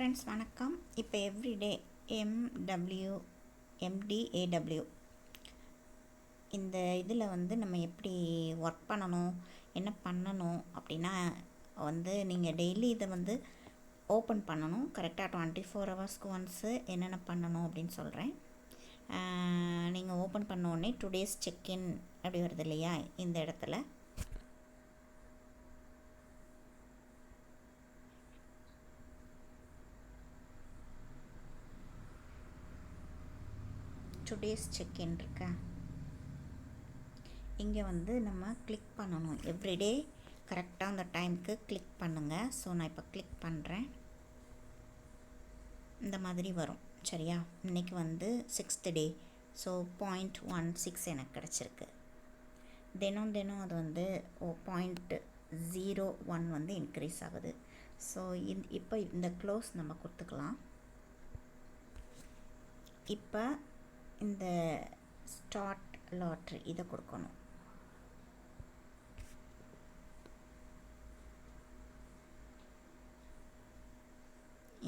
Friends வணக்கம். இப்போ everyday MW எம்டிஏடபிள்யூ இந்த இதில் வந்து நம்ம எப்படி ஒர்க் பண்ணணும், என்ன பண்ணணும் அப்படின்னா நீங்கள் டெய்லி இதை ஓப்பன் பண்ணணும். கரெக்டாக 24 ஹவர்ஸ்க்கு ஒன்ஸு என்னென்ன பண்ணணும் அப்படின்னு சொல்கிறேன். நீங்கள் ஓப்பன் பண்ண உடனே டுடேஸ் செக்இன் அப்படி வருது இல்லையா, இந்த இடத்துல டுடேஸ் செக்இன் இருக்கா, இங்கே நம்ம கிளிக் பண்ணணும். எவ்ரிடே கரெக்டாக அந்த டைமுக்கு கிளிக் பண்ணுங்கள். ஸோ நான் இப்போ கிளிக் பண்ணுறேன். இந்த மாதிரி வரும் சரியா. இன்றைக்கி 6th டே. ஸோ 0.16 எனக்கு கிடச்சிருக்கு. தினம் அது 0.01 இன்க்ரீஸ் ஆகுது. ஸோ இப்போ இந்த க்ளோஸ் நம்ம கொடுத்துக்கலாம். இப்போ இந்த ஸ்டார்ட் லாட்ரி இதை கொடுக்கணும்.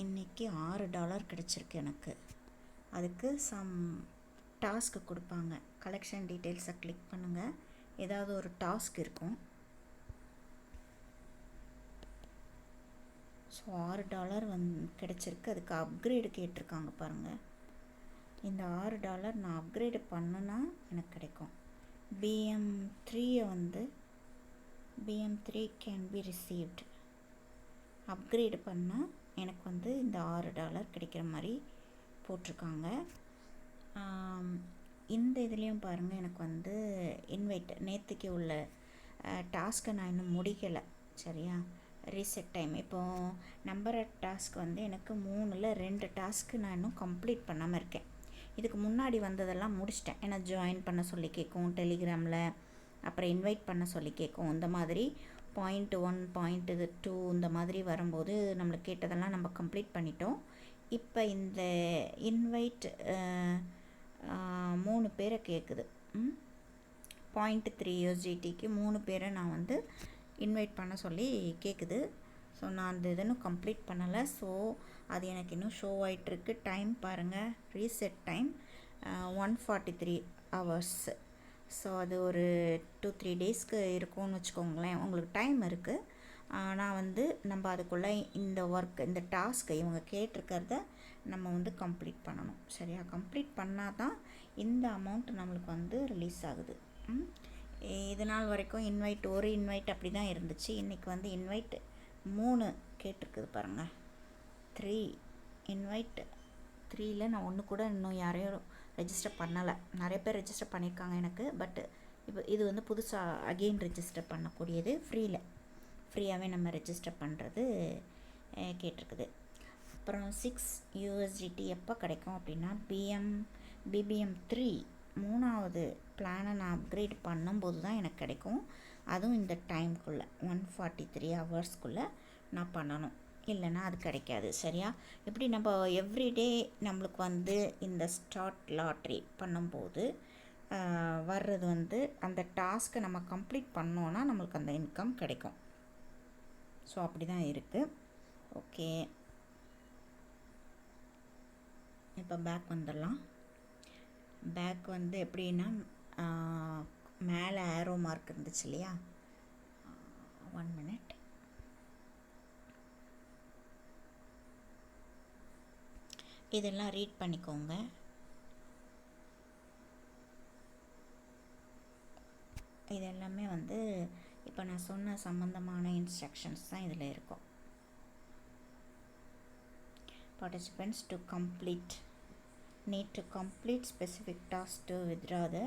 இன்றைக்கி $6 கிடச்சிருக்கு எனக்கு. அதுக்கு சம் டாஸ்க்கு கொடுப்பாங்க. கலெக்ஷன் டீட்டெயில்ஸை கிளிக் பண்ணுங்கள். ஏதாவது ஒரு டாஸ்க் இருக்கும். ஸோ $6 கிடச்சிருக்கு. அதுக்கு அப்கிரேடு கேட்டிருக்காங்க பாருங்கள். இந்த $6 நான் அப்கிரேடு பண்ணுனா எனக்கு கிடைக்கும். BM3 BM3 can be received. Upgrade பண்ணால் எனக்கு இந்த $6 கிடைக்கிற மாதிரி போட்டிருக்காங்க. இந்த இதுலேயும் பாருங்கள், எனக்கு இன்வைட் நேற்றுக்கு உள்ள டாஸ்க்கை நான் இன்னும் முடிக்கலை சரியா. ரீசெட் டைம் இப்போது நம்பர் டாஸ்க் எனக்கு 3ல் 2 டாஸ்க்கு நான் இன்னும் கம்ப்ளீட் பண்ணாமல் இருக்கேன். இதுக்கு முன்னாடி வந்ததெல்லாம் முடிச்சிட்டேன். ஏன்னா ஜாயின் பண்ண சொல்லி கேட்கும் டெலிகிராமில், அப்புறம் இன்வைட் பண்ண சொல்லி கேட்கும். இந்த மாதிரி 0.1 0.2 இந்த மாதிரி வரும்போது நம்மளுக்கு கேட்டதெல்லாம் நம்ம கம்ப்ளீட் பண்ணிட்டோம். இப்போ இந்த இன்வைட் 3 பேரை கேட்குது. 0.3 USDTக்கு 3 பேரை நான் இன்வைட் பண்ண சொல்லி கேட்குது. ஸோ நான் அந்த இதனும் கம்ப்ளீட் பண்ணலை. ஸோ அது எனக்கு இன்னும் ஷோ ஆகிட்டுருக்கு. டைம் பாருங்கள், ரீசெட் டைம் 143 hours. ஸோ அது ஒரு 2-3 டேஸ்க்கு இருக்கும்னு வச்சுக்கோங்களேன். உங்களுக்கு டைம் இருக்குது. ஆனால் நம்ம அதுக்குள்ளே இந்த ஒர்க், இந்த டாஸ்க்கை இவங்க கேட்டிருக்கிறத நம்ம கம்ப்ளீட் பண்ணணும் சரியா. கம்ப்ளீட் பண்ணால் தான் இந்த அமௌண்ட் நம்மளுக்கு ரிலீஸ் ஆகுது. இது நாள் வரைக்கும் ஒரு இன்வைட் அப்படி தான் இருந்துச்சு. இன்றைக்கி இன்வைட் 3 கேட்டிருக்குது பாருங்கள். 3 இன்வைட் 3ல் நான் ஒன்று கூட இன்னும் யாரையும் ரெஜிஸ்டர் பண்ணலை. நிறைய பேர் ரெஜிஸ்டர் பண்ணியிருக்காங்க எனக்கு. பட் இப்போ இது புதுசாக அகெயின் ரெஜிஸ்டர் பண்ணக்கூடியது. ஃப்ரீயாகவே நம்ம ரெஜிஸ்டர் பண்ணுறது கேட்டிருக்குது. அப்புறம் 6 USDT எப்போ கிடைக்கும் அப்படின்னா BBM3 3வது பிளானை நான் அப்கிரேட் பண்ணும்போது தான் எனக்கு கிடைக்கும். அதுவும் இந்த டைம்குள்ளே 143 ஹவர்ஸ்க்குள்ளே நான் பண்ணணும். இல்லைன்னா அது கிடைக்காது சரியா. இப்படி நம்ம எவ்ரிடே நம்மளுக்கு இந்த ஸ்டார்ட் லாட்ரி பண்ணும்போது வர்றது அந்த டாஸ்க்கை நம்ம கம்ப்ளீட் பண்ணோன்னா நம்மளுக்கு அந்த இன்கம் கிடைக்கும். ஸோ அப்படி தான் இருக்குது. ஓகே, இப்போ பேக் வந்துடலாம். பேக் எப்படின்னா மேலே ஆரோ மார்க் இருந்துச்சு இல்லையா. 1 minute. இதெல்லாம் ரீட் பண்ணிக்கோங்க. இது எல்லாமே இப்போ நான் சொன்ன சம்மந்தமான இன்ஸ்ட்ரக்ஷன்ஸ் தான் இதில் இருக்கும். Participants to complete need to complete specific task to withdraw the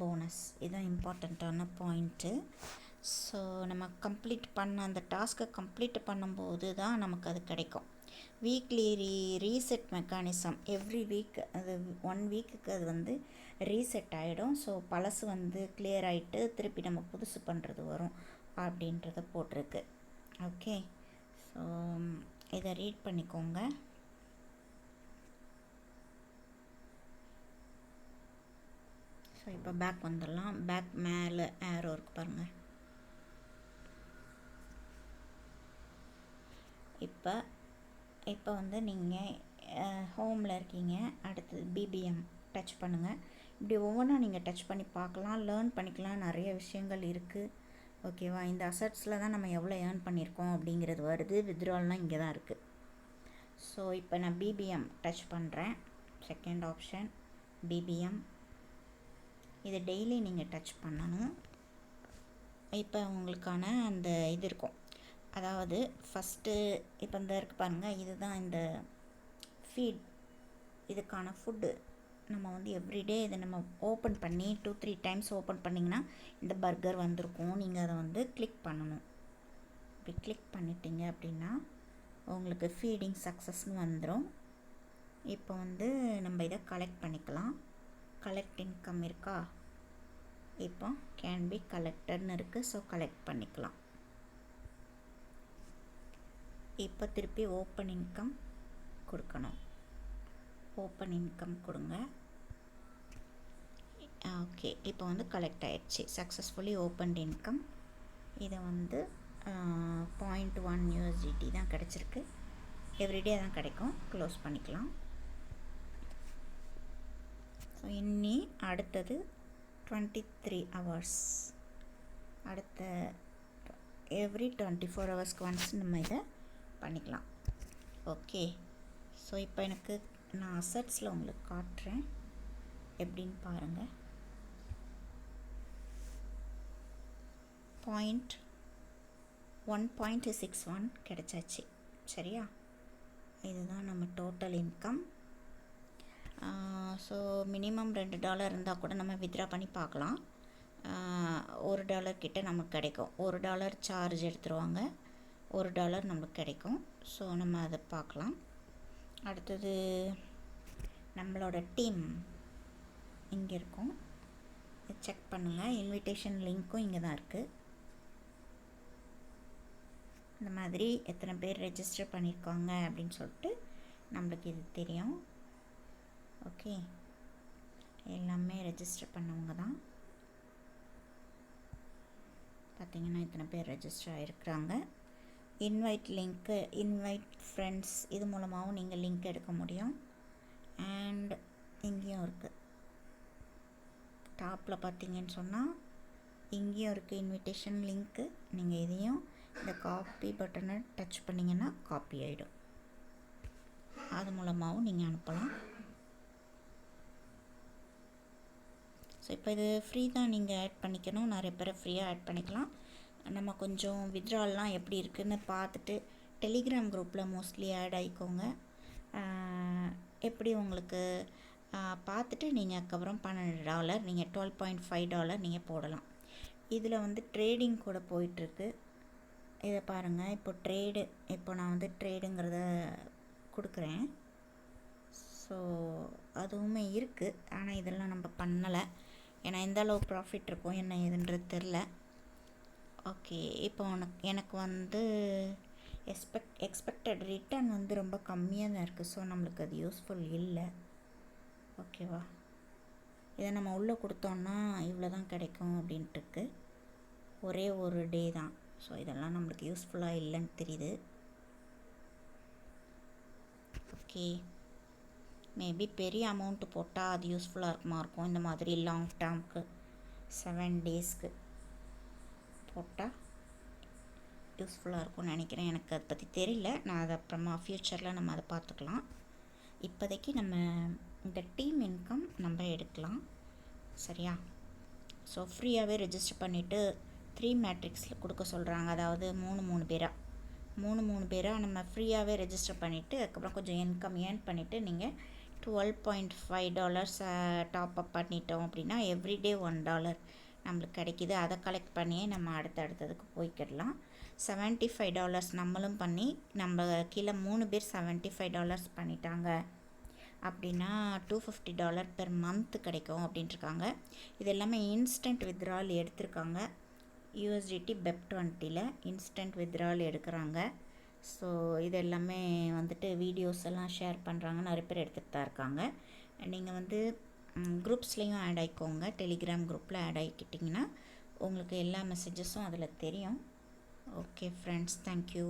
bonus. இதுதான் இம்பார்ட்டண்ட்டான பாயிண்ட்டு. ஸோ நம்ம கம்ப்ளீட் பண்ண அந்த டாஸ்க்கை கம்ப்ளீட் பண்ணும்போது தான் நமக்கு அது கிடைக்கும். Weekly reset mechanism every week, அது 1 வீக்குக்கு அது ரீசெட் ஆகிடும். ஸோ பழசு கிளியர் ஆகிட்டு திருப்பி நம்ம புதுசு பண்ணுறது வரும் அப்படின்றத போட்டிருக்கு. ஓகே, ஸோ இதை ரீட் பண்ணிக்கோங்க. ஸோ இப்போ பேக் வந்துடலாம். பேக் மேலே ஏரோ இருக்குது பாருங்கள். இப்போ இப்போ வந்து நீங்கள் ஹோமில் இருக்கீங்க, அடுத்தது பிபிஎம் டச் பண்ணுங்கள். இப்படி ஒவ்வொன்றா நீங்கள் டச் பண்ணி பார்க்கலாம், லேர்ன் பண்ணிக்கலாம். நிறைய விஷயங்கள் இருக்குது. ஓகேவா? இந்த அசட்ஸில் தான் நம்ம எவ்வளோ ஏர்ன் பண்ணியிருக்கோம் அப்படிங்கிறது வருது. வித்ட்ரால்லாம் இங்கே தான் இருக்குது. ஸோ இப்போ நான் பிபிஎம் டச் பண்ணுறேன். Second option BPM. இது டெய்லி நீங்கள் டச் பண்ணணும். இப்போ உங்களுக்கான அந்த இது இருக்கும். அதாவது ஃபஸ்ட்டு இப்போ இந்த இருக்குது பாருங்கள், இதுதான் இந்த ஃபீட். இதுக்கான ஃபுட்டு நம்ம வந்து எவ்ரிடே இதை நம்ம ஓப்பன் பண்ணி 2-3 டைம்ஸ் ஓப்பன் பண்ணிங்கன்னா இந்த பர்கர் வந்திருக்கும். நீங்கள் அதை வந்து கிளிக் பண்ணணும். இப்படி கிளிக் பண்ணிட்டீங்க அப்படின்னா உங்களுக்கு ஃபீடிங் சக்ஸஸ்னு வந்துடும். இப்போ வந்து நம்ம இதை கலெக்ட் பண்ணிக்கலாம். கலெக்ட் இன்கம் இருக்கா? இப்போ கேன் பி கலெக்டட்னு இருக்குது. ஸோ கலெக்ட் பண்ணிக்கலாம். இப்போ திருப்பி ஓப்பன் இன்கம் கொடுக்கணும். ஓப்பன் இன்கம் கொடுங்க. ஓகே, இப்போ வந்து கலெக்ட் ஆகிடுச்சு. Successfully opened income. இதை வந்து 0.1 USDT தான் கிடச்சிருக்கு. எவ்ரிடே தான் கிடைக்கும். க்ளோஸ் பண்ணிக்கலாம். ஸோ இன்னி அடுத்தது 23 hours. அடுத்த எவ்ரி 24 ஹவர்ஸ்க்கு ஒன்ஸ் நம்ம இதை பண்ணிக்கலாம். ஓகே, ஸோ இப்போ எனக்கு நான் அசட்ஸில் உங்களுக்கு காட்டுறேன், எப்படின்னு பாருங்கள். 1.61 கிடச்சாச்சு. சரியா? இதுதான் நம்ம டோட்டல் இன்கம். ஸோ மினிமம் $2 இருந்தால் கூட நம்ம வித்ட்ரா பண்ணி பார்க்கலாம். $1 கிட்ட நமக்கு கிடைக்கும். $1 சார்ஜ் எடுத்துருவாங்க, $1 நம்மளுக்கு கிடைக்கும். ஸோ நம்ம அதை பார்க்கலாம். அடுத்தது நம்மளோட டீம் இங்கே இருக்கும். செக் பண்ணுங்கள். இன்விடேஷன் லிங்க்கும் இங்கே தான் இருக்குது. இந்த மாதிரி எத்தனை பேர் ரெஜிஸ்டர் பண்ணியிருக்காங்க அப்படின்னு சொல்லிட்டு நம்மளுக்கு இது தெரியும். ஓகே, எல்லாமே ரெஜிஸ்டர் பண்ணவங்க தான். பார்த்திங்கன்னா இத்தனை பேர் ரெஜிஸ்டர் ஆகிருக்கிறாங்க. இன்வைட் லிங்க்கு, இன்வைட் ஃப்ரெண்ட்ஸ், இது மூலமாகவும் நீங்கள் லிங்க் எடுக்க முடியும். அண்ட் இங்கேயும் இருக்குது. டாப்பில் பார்த்தீங்கன்னு சொன்னால் இங்கேயும் இருக்குது இன்விடேஷன் லிங்க்கு. நீங்கள் இதையும் இந்த காப்பி பட்டனை டச் பண்ணிங்கன்னா காப்பி ஆகிடும். அது மூலமாகவும் நீங்கள் அனுப்பலாம். ஸோ இப்போ இது ஃப்ரீ தான், நீங்கள் ஆட் பண்ணிக்கணும். நிறைய பேரை ஃப்ரீயாக ஆட் பண்ணிக்கலாம். நம்ம கொஞ்சம் வித்ட்ரால்லாம் எப்படி இருக்குதுன்னு பார்த்துட்டு டெலிகிராம் குரூப்பில் மோஸ்ட்லி ஆட் ஆகிக்கோங்க. எப்படி உங்களுக்கு பார்த்துட்டு நீங்கள் அதுக்கப்புறம் $12, நீங்கள் $12.5 நீங்கள் போடலாம். இதில் வந்து ட்ரேடிங் கூட போயிட்டுருக்கு. இதை பாருங்கள். இப்போ நான் வந்து ட்ரேடுங்கிறத கொடுக்குறேன். ஸோ அதுவுமே இருக்குது. ஆனால் இதெல்லாம் நம்ம பண்ணலை. ஏன்னா எந்த அளவு ப்ராஃபிட் இருக்கும் என்ன ஏதுன்றது தெரில. ஓகே, இப்போ எனக்கு வந்து எக்ஸ்பெக்டட் ரிட்டர்ன் வந்து ரொம்ப கம்மியாக தான் இருக்குது. ஸோ நம்மளுக்கு அது யூஸ்ஃபுல் இல்லை. ஓகேவா? இதை நம்ம உள்ளே கொடுத்தோன்னா இவ்வளோ தான் கிடைக்கும் அப்படின்ட்டு இருக்கு. ஒரே ஒரு டே தான். ஸோ இதெல்லாம் நம்மளுக்கு யூஸ்ஃபுல்லாக இல்லைன்னு தெரியுது. ஓகே, மேபி பெரிய அமௌண்ட்டு போட்டால் அது யூஸ்ஃபுல்லாக இருக்கும். இந்த மாதிரி லாங் டேர்முக்கு 7 டேஸ்க்கு போட்டால் யூஸ்ஃபுல்லாக இருக்கும்னு நினைக்கிறேன். எனக்கு அதை பற்றி தெரியல. நான் அதை அப்புறமா ஃப்யூச்சரில் நம்ம அதை பார்த்துக்கலாம். இப்போதைக்கு நம்ம இந்த டீம் இன்கம் நம்ம எடுக்கலாம். சரியா? ஸோ ஃப்ரீயாகவே ரெஜிஸ்டர் பண்ணிவிட்டு 3 மேட்ரிக்ஸில் கொடுக்க சொல்கிறாங்க. அதாவது 3 பேராக நம்ம ஃப்ரீயாகவே ரெஜிஸ்டர் பண்ணிவிட்டு அதுக்கப்புறம் கொஞ்சம் இன்கம் ஏர்ன் பண்ணிவிட்டு நீங்கள் $12.5 டாப் அப் பண்ணிட்டோம் அப்படின்னா எவ்ரிடே $1 நம்மளுக்கு கிடைக்கிது. அதை கலெக்ட் பண்ணியே நம்ம அடுத்ததுக்கு போய்க்கிடலாம். $75 நம்மளும் பண்ணி நம்ம கீழே 3 பேர் $75 பண்ணிட்டாங்க அப்படின்னா $250 பெர் மந்த் கிடைக்கும் அப்படின்ட்டுருக்காங்க. இது எல்லாமே இன்ஸ்டன்ட் வித்ட்ரால் எடுத்திருக்காங்க. USDT BEP20ல் இன்ஸ்டன்ட் வித்ட்ரால் எடுக்கிறாங்க. ஸோ இது எல்லாமே வந்துட்டு வீடியோஸ் எல்லாம் ஷேர் பண்ணுறாங்க. நிறைய பேர் எடுத்துகிட்டு தான் இருக்காங்க. நீங்கள் வந்து குரூப்ஸ்லேயும் ஆட் ஆகிக்கோங்க. டெலிகிராம் குரூப்பில் ஆட் ஆகிக்கிட்டிங்கன்னா உங்களுக்கு எல்லா மெசேஜஸும் அதில் தெரியும். Okay friends, thank you.